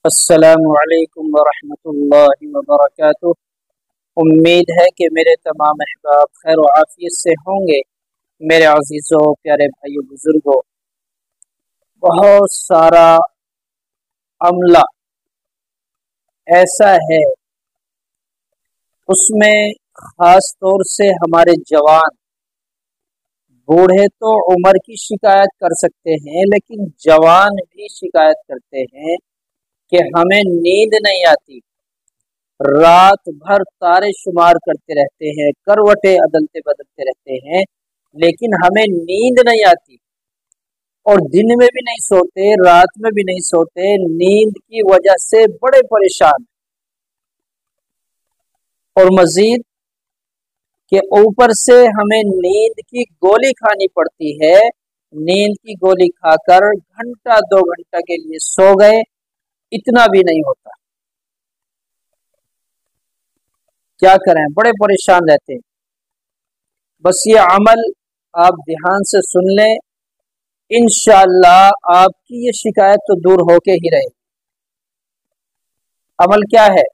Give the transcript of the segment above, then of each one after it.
السلام علیکم ورحمۃ اللہ وبرکاتہ۔ امید ہے کہ میرے تمام احباب خیر و عافیت سے ہوں گے۔ میرے عزیزوں، پیارے بھائیوں، بزرگوں، بہت سارا عملہ ایسا ہے، اس میں خاص طور سے ہمارے جوان، بوڑھے تو عمر کی شکایت کر سکتے ہیں، لیکن جوان بھی شکایت کرتے ہیں کہ ہمیں نیند نہیں آتی، رات بھر تارے شمار کرتے رہتے ہیں، کروٹیں عدلتے بدلتے رہتے ہیں، لیکن ہمیں نیند نہیں آتی، اور دن میں بھی نہیں سوتے، رات میں بھی نہیں سوتے، نیند کی وجہ سے بڑے پریشان، اور مزید کہ اوپر سے ہمیں نیند کی گولی کھانی پڑتی ہے۔ نیند کی گولی کھا کر گھنٹہ 2 گھنٹہ کے لیے سو گئے، اتنا بھی نہیں ہوتا، کیا کریں، بڑے پریشان رہتے ہیں۔ بس یہ عمل آپ دھیان سے سن لیں، انشاءاللہ آپ کی یہ شکایت تو دور ہو کے ہی رہے۔ عمل کیا ہے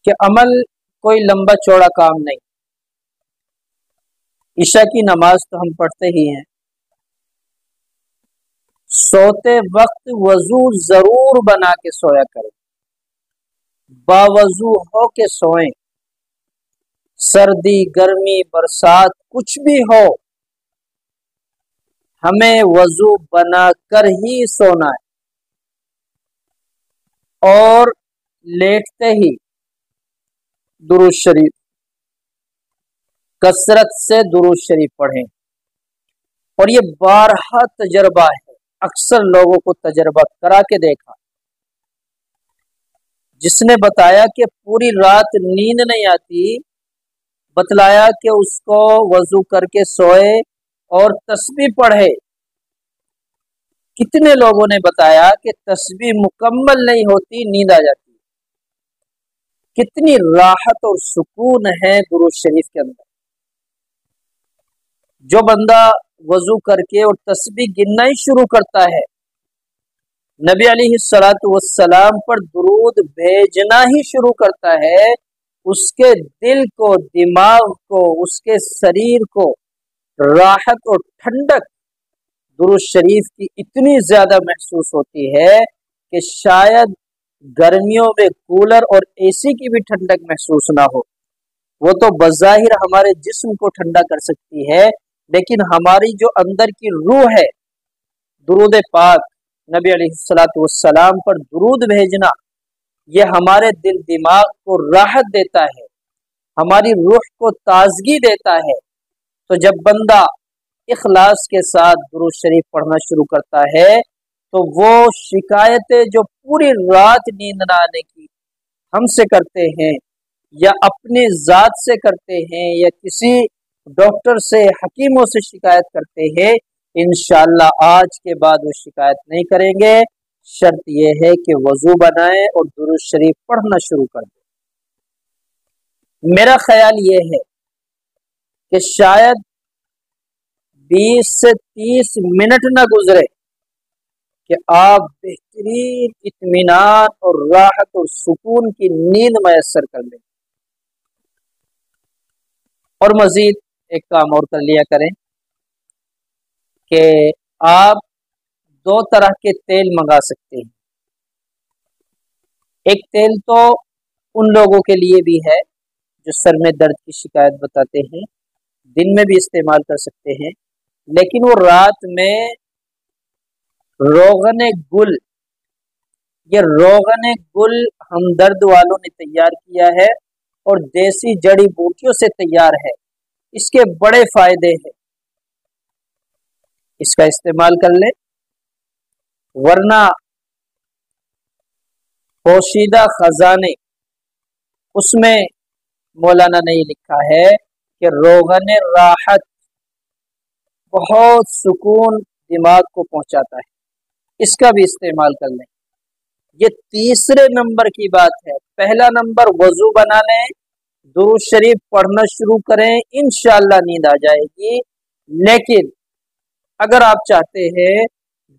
کہ عمل کوئی لمبا چوڑا کام نہیں، عشاء کی نماز تو ہم پڑھتے ہی ہیں، سوتے وقت وضو ضرور بنا کے سویا کریں، باوضو ہو کے سوئیں، سردی گرمی برسات کچھ بھی ہو، ہمیں وضو بنا کر ہی سونا ہے، اور لیٹتے ہی درود شریف، کثرت سے درود شریف پڑھیں، اور یہ بارہا تجربہ ہے، اکثر لوگوں کو تجربہ کرا کے دیکھا، جس نے بتایا کہ پوری رات نیند نہیں آتی، بتلایا کہ اس کو وضو کر کے سوئے اور تسبیح پڑھے۔ کتنے لوگوں نے بتایا کہ تسبیح مکمل نہیں ہوتی، نیند آ جاتی۔ کتنی راحت اور سکون ہے درود شریف کے اندر۔ جو بندہ وضو کر کے اور تسبیح گننا ہی شروع کرتا ہے، نبی علیہ الصلوۃ والسلام پر درود بھیجنا ہی شروع کرتا ہے، اس کے دل کو، دماغ کو، اس کے شریر کو راحت اور ٹھنڈک درود شریف کی اتنی زیادہ محسوس ہوتی ہے کہ شاید گرمیوں میں کولر اور اے سی کی بھی ٹھنڈک محسوس نہ ہو۔ وہ تو بظاہر ہمارے جسم کو ٹھنڈا کر سکتی ہے، لیکن ہماری جو اندر کی روح ہے، درود پاک، نبی علیہ الصلوۃ والسلام پر درود بھیجنا، یہ ہمارے دل دماغ کو راحت دیتا ہے، ہماری روح کو تازگی دیتا ہے۔ تو جب بندہ اخلاص کے ساتھ درود شریف پڑھنا شروع کرتا ہے تو وہ شکایتیں جو پوری رات نیند نہ آنے کی ہم سے کرتے ہیں، یا اپنی ذات سے کرتے ہیں، یا کسی ڈاکٹر سے، حکیموں سے شکایت کرتے ہیں، انشاءاللہ آج کے بعد وہ شکایت نہیں کریں گے۔ شرط یہ ہے کہ وضو بنائیں اور درود شریف پڑھنا شروع کر دیں۔ میرا خیال یہ ہے کہ شاید 20 سے 30 منٹ نہ گزرے کہ آپ بہترین اطمینان اور راحت اور سکون کی نیند میسر کر لیں۔ اور مزید ایک کام اور کر لیا کریں کہ آپ 2 طرح کے تیل منگا سکتے ہیں۔ ایک تیل تو ان لوگوں کے لیے بھی ہے جو سر میں درد کی شکایت بتاتے ہیں، دن میں بھی استعمال کر سکتے ہیں، لیکن وہ رات میں روغن گل، یہ روغن گل ہمدرد والوں نے تیار کیا ہے اور دیسی جڑی بوٹیوں سے تیار ہے، اس کے بڑے فائدے ہیں، اس کا استعمال کر لیں۔ ورنہ پوشیدہ خزانے، اس میں مولانا نے لکھا ہے کہ روغن راحت بہت سکون دماغ کو پہنچاتا ہے، اس کا بھی استعمال کر لیں۔ یہ تیسرے نمبر کی بات ہے۔ پہلا نمبر وضو بنا لیں، درود شریف پڑھنا شروع کریں، انشاءاللہ نیند آ جائے گی۔ لیکن اگر آپ چاہتے ہیں